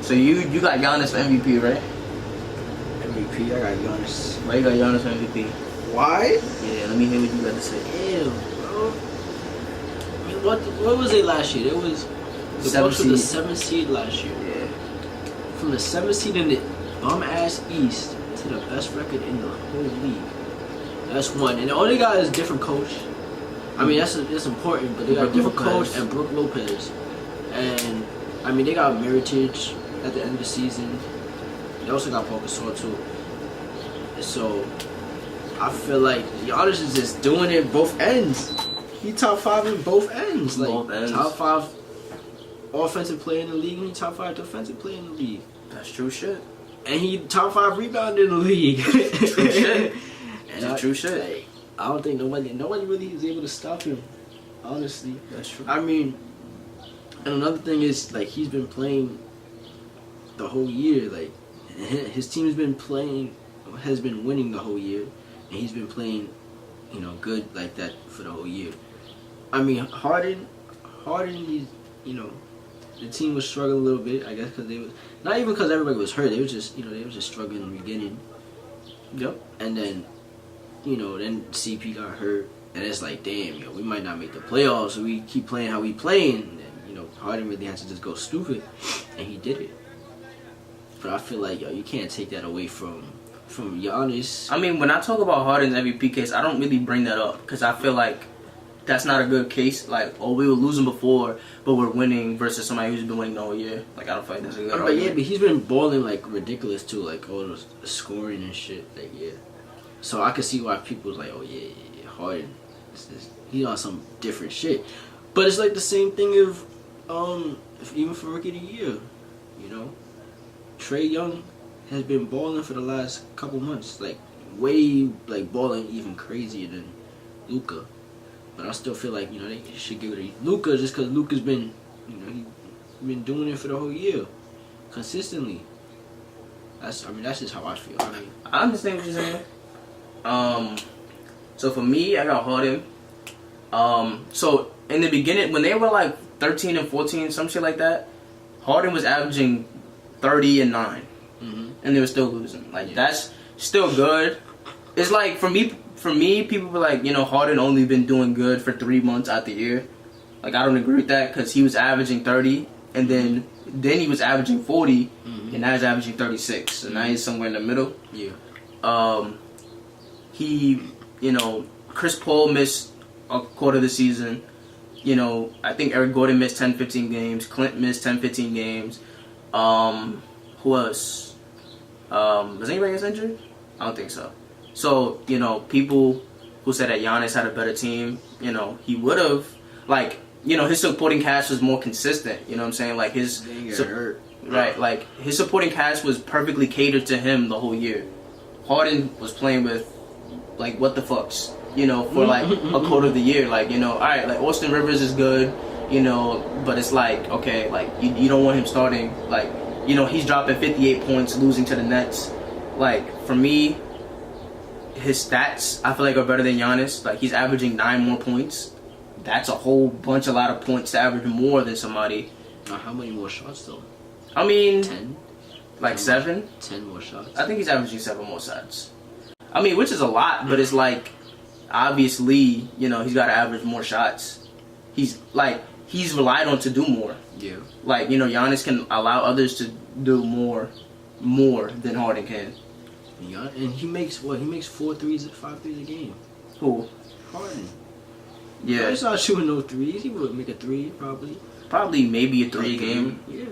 So you got Giannis for MVP, right? MVP, I got Giannis. Why you got Giannis for MVP? Why? Yeah, let me hear what you got to say. Damn, bro. I mean, what was it last year? It was the Bucks were the 7th seed last year. Yeah. From the 7th seed in the bum-ass East to the best record in the whole league. That's one. And all they got is a different coach. I mean, that's important, but they got a different coach and Brook Lopez. And, I mean, they got Meritage at the end of the season. They also got Paul Gasol, too. So, I feel like Giannis is just doing it both ends. He top 5 in both ends. Like, Both ends. top 5 offensive player in the league, and he top 5 defensive player in the league. That's true shit. And he top 5 rebounder in the league. True shit. And True shit. Like, I don't think nobody really is able to stop him. Honestly. That's true. I mean, and another thing is, like, he's been playing the whole year. Like, his team has been winning the whole year, and he's been playing, you know, good like that for the whole year. I mean, Harden, he's, you know, the team was struggling a little bit, I guess, because they was not even because everybody was hurt. They was just, you know, they was just struggling in the beginning. Yep. And then, you know, then CP got hurt, and it's like, damn, yo, we might not make the playoffs. So we keep playing how we playing. And then, you know, Harden really had to just go stupid, and he did it. But I feel like, yo, you can't take that away from Giannis. I mean, when I talk about Harden's MVP case, I don't really bring that up because I feel like that's not a good case. Like, oh, we were losing before, but we're winning versus somebody who's been winning the whole year. Like, I don't feel like that's a good But argument. yeah, but he's been balling like ridiculous too, like all the scoring and shit. Like, yeah. So I can see why people's like, oh yeah, Harden, he on some different shit. But it's like the same thing if even for Rookie of the Year, you know, Trae Young has been balling for the last couple months, like way like balling even crazier than Luka. But I still feel like, you know, they should give it to Luka just because Luka's been, you know, he's been doing it for the whole year consistently. That's just how I feel. I mean, I understand what you're saying. So for me, I got Harden. So in the beginning, when they were like 13 and 14, some shit like that, Harden was averaging 30 and 9, and they were still losing. Like, that's still good. It's like for me, people were like, you know, Harden only been doing good for 3 months out the year. Like, I don't agree with that because he was averaging 30, and then he was averaging 40, and now he's averaging 36. So now he's somewhere in the middle. yeah. He, you know, Chris Paul missed a quarter of the season. You know, I think Eric Gordon missed 10, 15 games. Clint missed 10, 15 games. Who else? Was anybody else injured? I don't think so. So, you know, people who said that Giannis had a better team, you know, he would have, like, you know, his supporting cast was more consistent. You know what I'm saying? Like, hurt. Right, like, his supporting cast was perfectly catered to him the whole year. Harden was playing with, like, what the fucks, you know, for, like, a quarter of the year. Like, you know, all right, like, Austin Rivers is good, you know, but it's like, okay, like, you don't want him starting. Like, you know, he's dropping 58 points, losing to the Nets. Like, for me, his stats, I feel like, are better than Giannis. Like, he's averaging 9 more points. That's a whole bunch, a lot of points to average more than somebody. Now, how many more shots, though? I mean, 10? like 7? 10 more shots. I think he's averaging 7 more shots. I mean, which is a lot, but it's like, obviously, you know, he's got to average more shots. He's relied on to do more. Yeah. Like, you know, Giannis can allow others to do more than Harden can. Yeah, and he makes 4 threes, 5 threes a game. Who? Harden. Yeah. He's not shooting no threes. He would make a 3 probably. Probably maybe a 3 game. Yeah.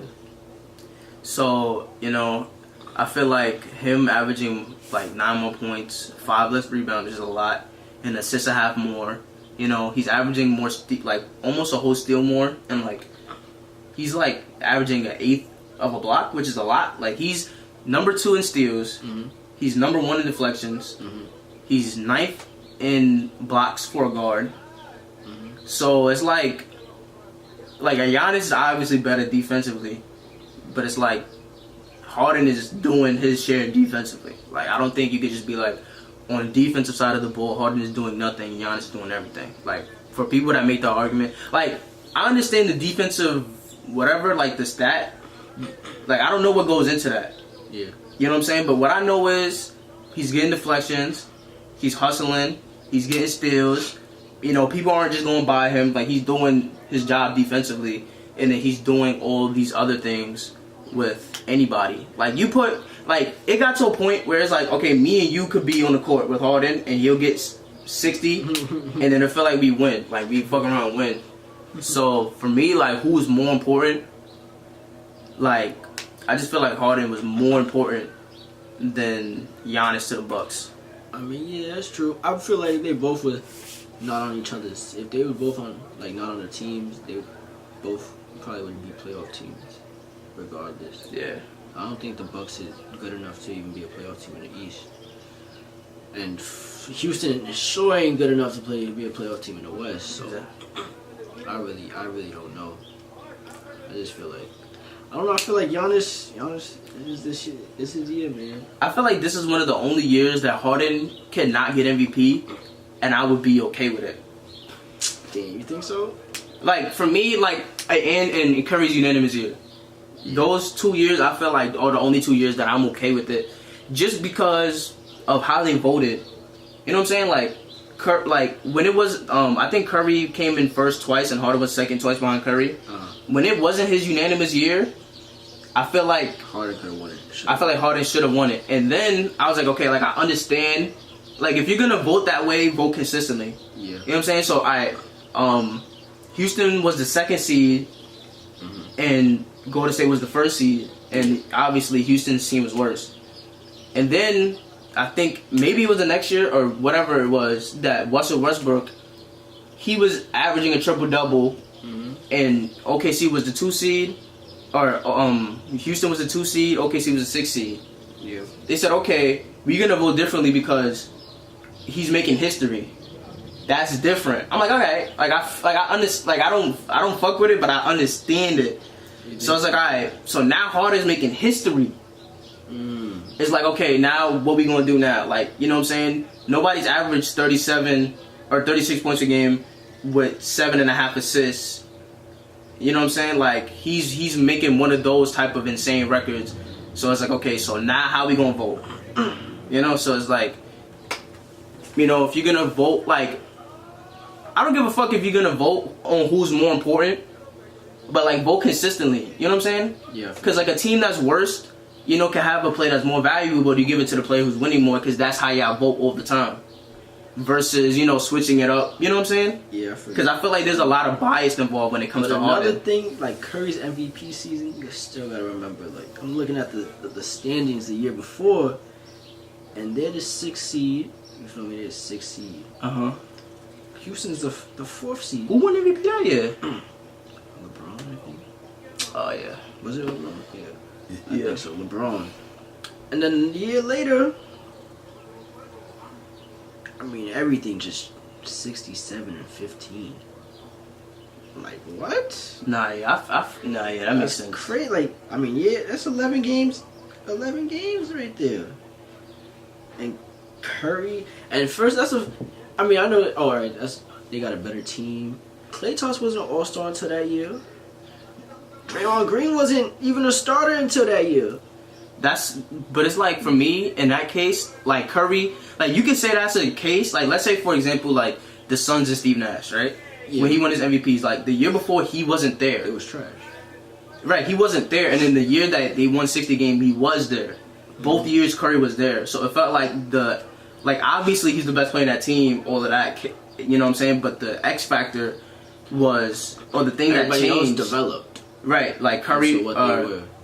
So, you know, I feel like him averaging like 9 more points, 5 less rebounds is a lot, and assists a half more. You know, he's averaging more, like almost a whole steal more, and like he's like averaging an 1/8 of a block, which is a lot. Like, he's number 2 in steals. He's number 1 in deflections. He's 9th in blocks for a guard. So it's like Giannis is obviously better defensively, but it's like Harden is doing his share defensively. Like, I don't think you could just be like, on the defensive side of the ball, Harden is doing nothing, Giannis is doing everything. Like, for people that make the argument, like, I understand the defensive whatever, like the stat, Like, I don't know what goes into that. Yeah. You know what I'm saying? But what I know is he's getting deflections, he's hustling, he's getting steals. You know, people aren't just going by him. Like, he's doing his job defensively, and then he's doing all these other things with anybody. Like, it got to a point where it's like, okay, me and you could be on the court with Harden, and he'll get 60, and then it feel like we win. Like, we fuck around and win. So, for me, like, who is more important? Like, I just feel like Harden was more important than Giannis to the Bucks. I mean, yeah, that's true. I feel like they both were not on each other's. If they were both on, like, not on their teams, they both probably wouldn't be playoff teams, regardless. Yeah. I don't think the Bucks is good enough to even be a playoff team in the East. And Houston sure ain't good enough to be a playoff team in the West. So I really don't know. I just feel like, I don't know. I feel like Giannis this is his year, man. I feel like this is one of the only years that Harden cannot get MVP, and I would be okay with it. Damn, you think so? Like, for me, like, and Curry's unanimous year. Yeah. Those 2 years, I feel like, are the only 2 years that I'm okay with it, just because of how they voted. You know what I'm saying? Like, when it was, I think Curry came in first twice, and Harden was second twice behind Curry. When it wasn't his unanimous year, I feel like Harden could have won it. I feel like Harden should have won it. And then I was like, okay, like, I understand. Like, if you're gonna vote that way, vote consistently. Yeah. You know what I'm saying? So Houston was the second seed, and Golden State was the first seed, and obviously Houston's team was worse. And then I think maybe it was the next year or whatever it was that Russell Westbrook, he was averaging a triple-double, and OKC was the 2 seed, or Houston was the 2 seed, OKC was the 6 seed. Yeah. They said, okay, we're gonna vote differently because he's making history. That's different. I'm like, okay, I don't fuck with it, but I understand it. So it's like, all right. So now Harden's making history. It's like, okay, now what we gonna do now? Like, you know what I'm saying? Nobody's averaged 37 or 36 points a game with 7.5 assists. You know what I'm saying? Like, he's making one of those type of insane records. So it's like, okay, so now how we gonna vote? You know, so it's like, you know, if you're gonna vote, like, I don't give a fuck if you're gonna vote on who's more important, but, like, vote consistently. You know what I'm saying? Yeah. Because, like, a team that's worse, you know, can have a player that's more valuable, but you give it to the player who's winning more, because that's how y'all vote all the time. Versus, you know, switching it up. You know what I'm saying? Yeah. Because I feel like there's a lot of bias involved when it comes to another Harden. thing, like Curry's MVP season, you still gotta remember. Like, I'm looking at the standings the year before, and they're the 6th seed. You feel me? They're the 6th seed. Houston's the 4th seed. Who won MVP that year? LeBron, I think. Oh yeah. Was it LeBron? Yeah. I Yeah. think so. LeBron. And then a year later, I mean, everything just 67 and 15. Like, what? Nah, yeah, that makes sense. Crazy. Like, I mean, yeah, that's 11 games. 11 games right there. And Curry, and first I mean, I know. Oh, all right, they got a better team. Klay Thompson wasn't an all-star until that year. Draymond Green wasn't even a starter until that year. But it's like, for me, in that case, like, Curry, like, you can say that's a case. Like, let's say, for example, like, the Suns and Steve Nash, right? Yeah. When he won his MVPs, like, the year before, he wasn't there. It was trash. Right, he wasn't there, and then the year that they won 60 game, he was there. Both years, Curry was there. So it felt like obviously he's the best player in that team, all of that, you know what I'm saying? But the X factor was, or the thing Everybody that changed. else developed. Right, like Curry,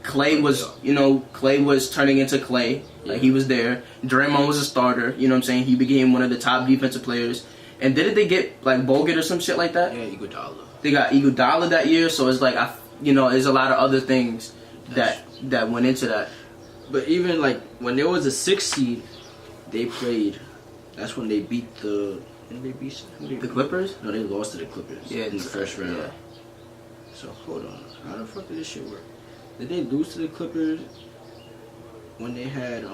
Klay was, you know, Klay was turning into Klay. Yeah. Like, he was there. Draymond was a starter, you know what I'm saying? He became one of the top defensive players. And didn't they get, like, Bogut or some shit like that? Yeah, Iguodala. They got Iguodala that year, so it's like, you know, there's a lot of other things that went into that. But even, like, when there was a 6th seed, they played. That's when they beat the. Didn't they beat the Clippers? No, they lost to the Clippers. Yeah, in the first round. Yeah. So hold on, how the fuck did this shit work? Did they lose to the Clippers when they had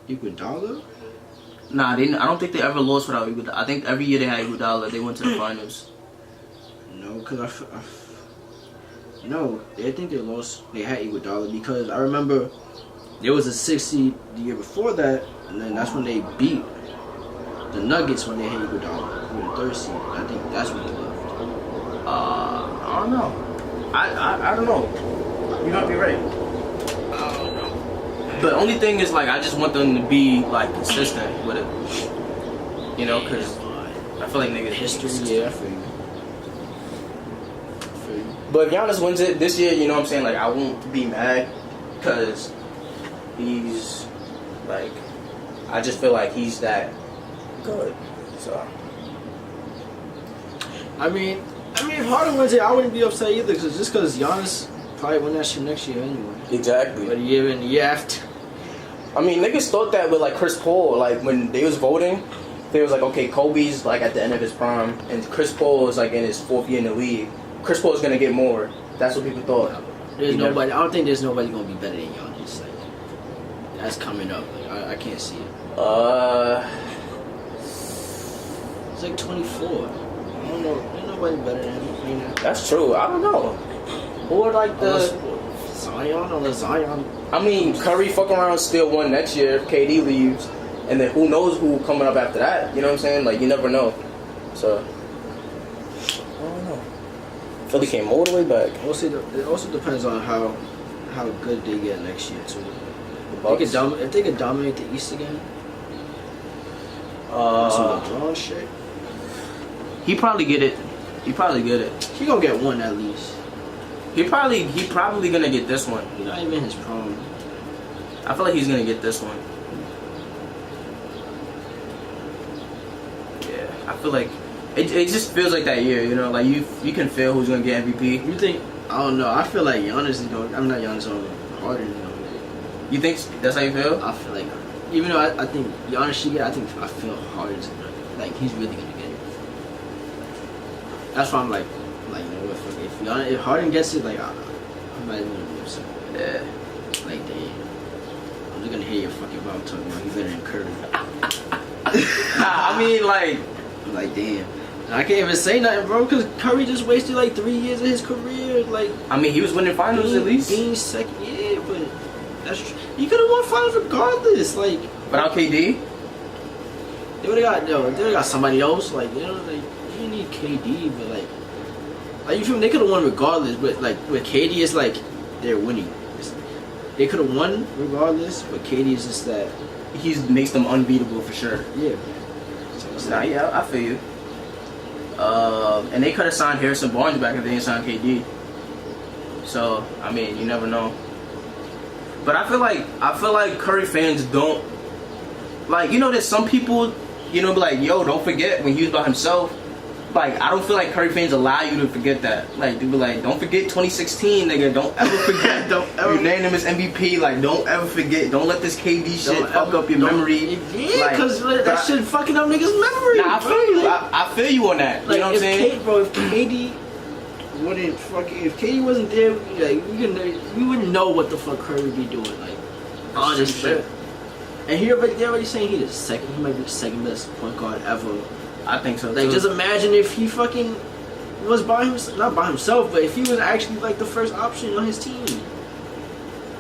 Iguodala? Nah, I don't think they ever lost without Iguodala. I think every year they had Iguodala, they went to the finals. No, because No, I think they lost. They had Iguodala because I remember there was a 6 seed the year before that, and then that's when they beat the Nuggets when they had Iguodala with the 3rd seed. I think that's when they left. I don't know. I don't know. You might be right. I don't know. The only thing is, like, I just want them to be, like, consistent with it. You know, because I feel like niggas History, yeah, I feel you. But if Giannis wins it this year, you know what I'm saying? Like, I won't be mad because he's, like, I just feel like he's that good. So. I mean, if Harden wins it, I wouldn't be upset either, just because Giannis probably win that shit next year anyway. Exactly. But a year and the year after. I mean, niggas thought that with, like, Chris Paul, like, when they was voting, they was like, okay, Kobe's, like, at the end of his prime, and Chris Paul is, like, in his 4th year in the league. Chris Paul is going to get more. That's what people thought. There's nobody. I don't think there's nobody going to be better than Giannis. Like, that's coming up. Like, I can't see it. It's like 24. I don't know. There's nobody better than him. You know? That's true. I don't know. Or like Zion or Zion. I mean, Curry fuck around still won next year if KD leaves, and then who knows who coming up after that? You know what I'm saying? Like, you never know. So I don't know. Philly came all the way back. It also depends on how good they get next year too. If they could dominate the East again. Some LeBron shit. He probably get it. He probably get it. He gonna get one at least. He probably gonna get this one. He's not even his prime. I feel like he's gonna get this one. Yeah, I feel like it just feels like that year, you know, like you can feel who's gonna get MVP. You think? I don't know. I feel like Giannis is going. I'm not Giannis over Harden. You think that's how you feel? I feel like, even though I think Giannis should get, I feel Harden's like he's really gonna get it. That's why I'm like you know, if Harden gets it, like I'm not even gonna be upset. Yeah. Like damn, I'm just gonna hear your fucking mouth talking about he's better than Curry. I mean, like damn. I can't even say nothing, bro, because Curry just wasted like 3 years of his career. Like, I mean, he was winning finals at least. Being second, yeah, but that's true. You could have won finals regardless. Like, without KD, they would have got somebody else. Like, you know, like you didn't need KD, but like you feel me? They could have won regardless. But like with KD, it's like they're winning. They could have won regardless, but KD is just that he makes them unbeatable for sure. Yeah. So yeah, I feel you. And they could have signed Harrison Barnes back if they didn't sign KD. So I mean, you never know. But I feel like Curry fans don't like. You know, there's some people, you know, be like, yo, don't forget when he was by himself. Like, I don't feel like Curry fans allow you to forget that. Like, they be like, don't forget 2016, nigga. Don't ever forget. Unanimous MVP. Like, don't ever forget. Don't let this KD shit fuck up your memory. Yeah, because that shit fucking up niggas' memory. Nah, I feel you. I feel you on that. Like, you know what I'm saying? If KD wouldn't fucking, if KD wasn't there, like we wouldn't know what the fuck Curry would be doing. Like, honestly. And they're already saying he might be the second best point guard ever. I think so. Like, too. just imagine if he fucking was not by himself, but if he was actually like the first option on his team.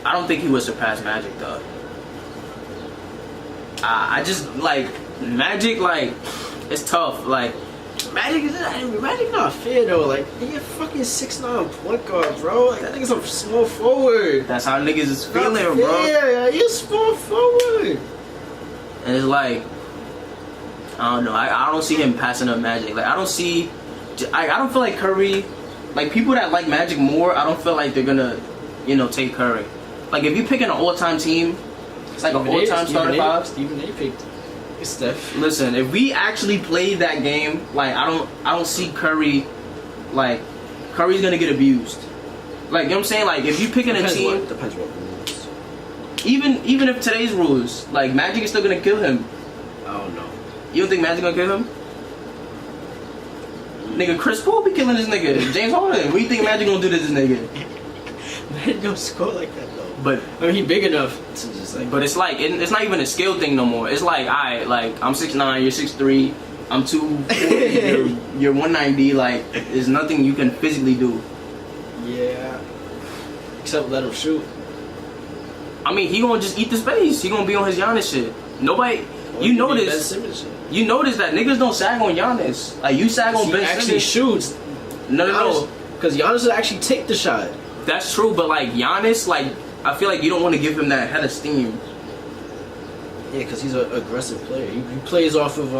I don't think he would surpass Magic though. I just like Magic. Like, it's tough. Like, Magic not fair though. Like, he a fucking 6'9" point guard, bro. Like, that nigga's a small forward. That's how niggas is feeling, bro. Yeah, he's a small forward. And it's like, I don't know. I don't see him passing up Magic. Like, I don't feel like Curry. Like, people that like Magic more, I don't feel like they're gonna, you know, take Curry. Like, if you picking an all-time team, it's like an all-time starting five. Stephen A picked Steph. Listen, if we actually played that game, like, I don't see Curry. Like, Curry's gonna get abused. Like, you know what I'm saying? Like, if you picking a team, depends what rules. Even if today's rules, like, Magic is still gonna kill him. I don't know. You don't think Magic gonna kill him? Nigga, Chris Paul be killing this nigga. James Harden. What do you think Magic gonna do to this nigga? Magic don't score like that though. But I mean, he big enough to just like. But it's like it's not even a skill thing no more. It's like, alright, like I'm 6'9", you're 6'3", I'm 240, you're 190. Like, there's nothing you can physically do. Yeah. Except let him shoot. I mean, he gonna just eat the space. He gonna be on his Giannis shit. Nobody, you notice that niggas don't sag on Giannis. Like you sag on Ben Simmons. He actually shoots. No. Because Giannis will actually take the shot. That's true, but like Giannis, like I feel like you don't want to give him that head of steam. Yeah, because he's an aggressive player. He plays off of